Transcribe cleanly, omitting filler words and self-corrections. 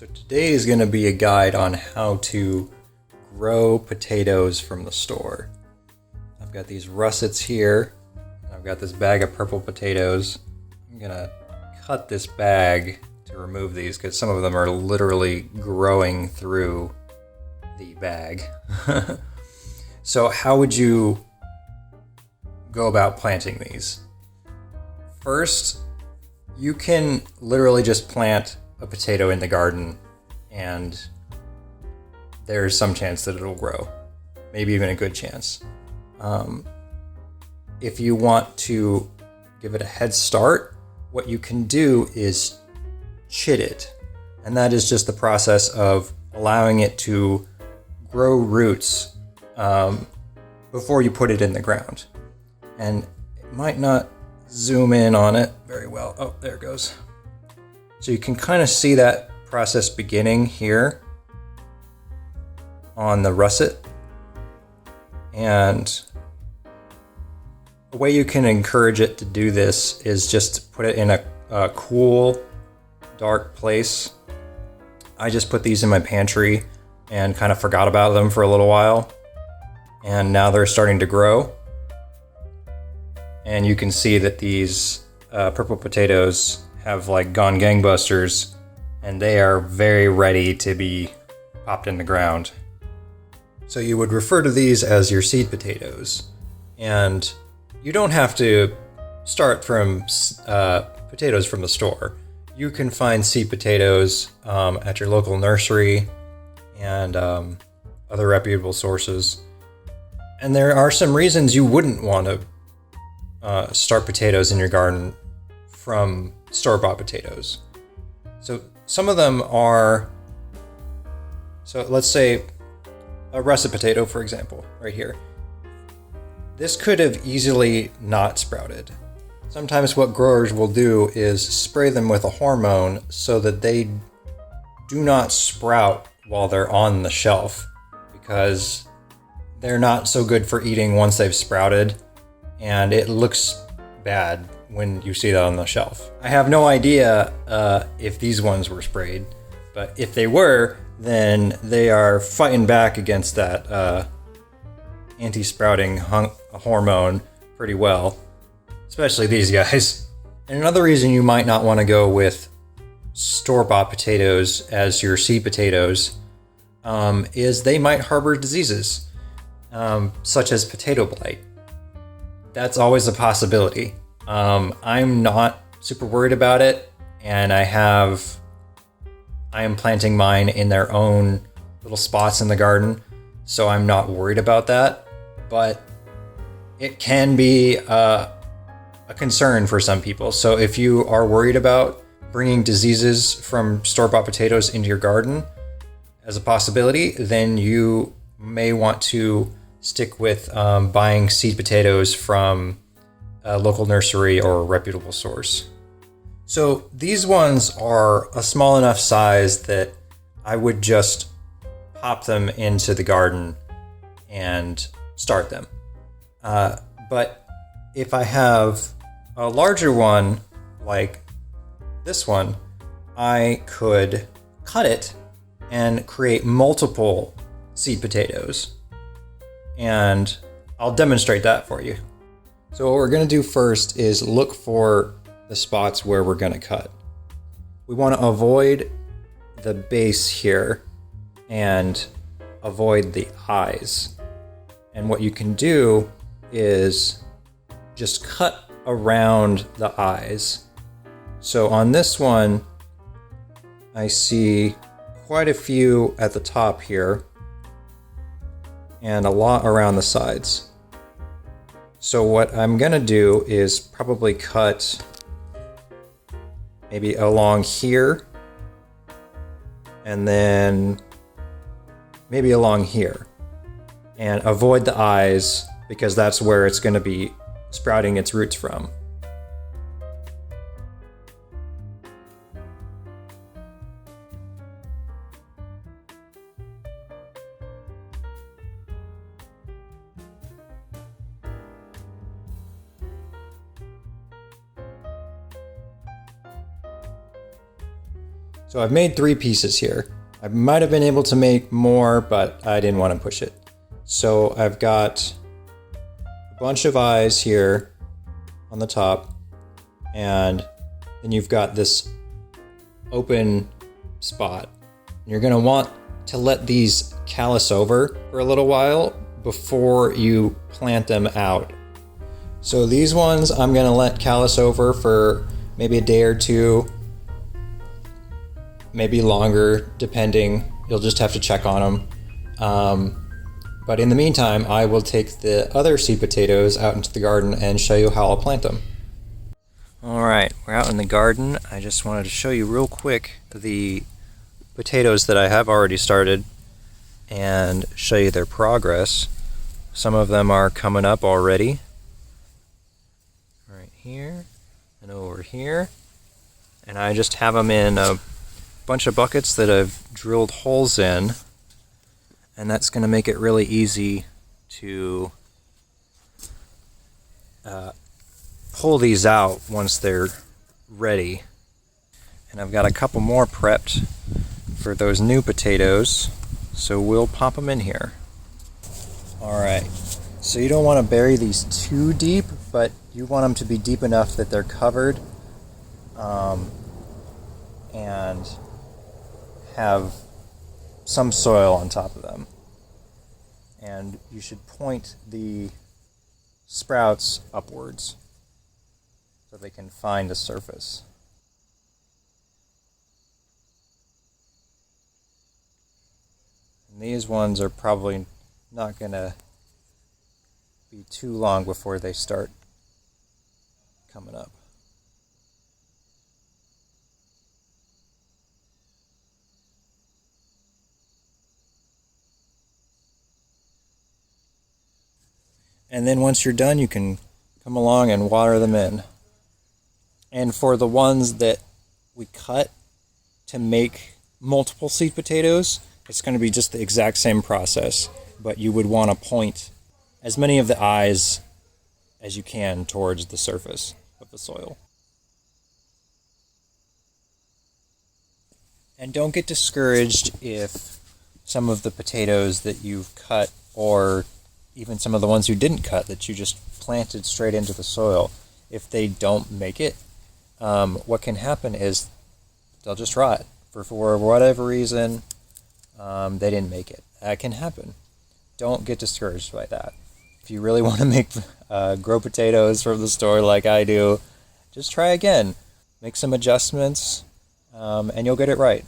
So today is going to be a guide on how to grow potatoes from the store. I've got these russets here. I've got this bag of purple potatoes. I'm going to cut this bag to remove these because some of them are literally growing through the bag. So how would you go about planting these? First, you can literally just plant a potato in the garden and there's some chance that it'll grow. Maybe even a good chance. If you want to give it a head start, what you can do is chit it. And that is just the process of allowing it to grow roots before you put it in the ground. And it might not zoom in on it very well. Oh, there it goes. So you can kind of see that process beginning here on the russet. And the way you can encourage it to do this is just to put it in a cool, dark place. I just put these in my pantry and kind of forgot about them for a little while. And now they're starting to grow. And you can see that these purple potatoes have like gone gangbusters and they are very ready to be popped in the ground. So you would refer to these as your seed potatoes. And you don't have to start from potatoes from the store. You can find seed potatoes at your local nursery and other reputable sources. And there are some reasons you wouldn't want to start potatoes in your garden from store-bought potatoes. So some of them are, so let's say a russet potato, for example, right here. This could have easily not sprouted. Sometimes what growers will do is spray them with a hormone so that they do not sprout while they're on the shelf, because they're not so good for eating once they've sprouted, and it looks bad when you see that on the shelf. I have no idea if these ones were sprayed, but if they were, then they are fighting back against that anti-sprouting hormone pretty well, especially these guys. And another reason you might not want to go with store-bought potatoes as your seed potatoes is they might harbor diseases, such as potato blight. That's always a possibility. I'm not super worried about it, and I am planting mine in their own little spots in the garden, so I'm not worried about that. But it can be a concern for some people. So if you are worried about bringing diseases from store-bought potatoes into your garden as a possibility, then you may want to stick with buying seed potatoes from a local nursery or a reputable source. So these ones are a small enough size that I would just pop them into the garden and start them. But if I have a larger one like this one, I could cut it and create multiple seed potatoes. And I'll demonstrate that for you. So what we're going to do first is look for the spots where we're going to cut. We want to avoid the base here and avoid the eyes. And what you can do is just cut around the eyes. So on this one, I see quite a few at the top here and a lot around the sides. So what I'm gonna do is probably cut maybe along here and then maybe along here, and avoid the eyes because that's where it's gonna be sprouting its roots from. So I've made 3 pieces here. I might have been able to make more, but I didn't want to push it. So I've got a bunch of eyes here on the top, and then you've got this open spot. You're going to want to let these callus over for a little while before you plant them out. So these ones I'm going to let callus over for maybe a day or 2, maybe longer, depending. You'll just have to check on them. But in the meantime, I will take the other seed potatoes out into the garden and show you how I'll plant them. Alright, we're out in the garden. I just wanted to show you real quick the potatoes that I have already started and show you their progress. Some of them are coming up already. Right here and over here. And I just have them in a bunch of buckets that I've drilled holes in. And that's going to make it really easy to pull these out once they're ready. And I've got a couple more prepped for those new potatoes, so we'll pop them in here. Alright, so you don't want to bury these too deep, but you want them to be deep enough that they're covered and have some soil on top of them. And you should point the sprouts upwards so they can find the surface. And these ones are probably not going to be too long before they start coming up. And then once you're done, you can come along and water them in. And for the ones that we cut to make multiple seed potatoes, it's going to be just the exact same process, but you would want to point as many of the eyes as you can towards the surface of the soil. And don't get discouraged if some of the potatoes that you've cut, or even some of the ones you didn't cut that you just planted straight into the soil, if they don't make it, what can happen is they'll just rot. For whatever reason, they didn't make it. That can happen. Don't get discouraged by that. If you really want to make grow potatoes from the store like I do, just try again. Make some adjustments, and you'll get it right.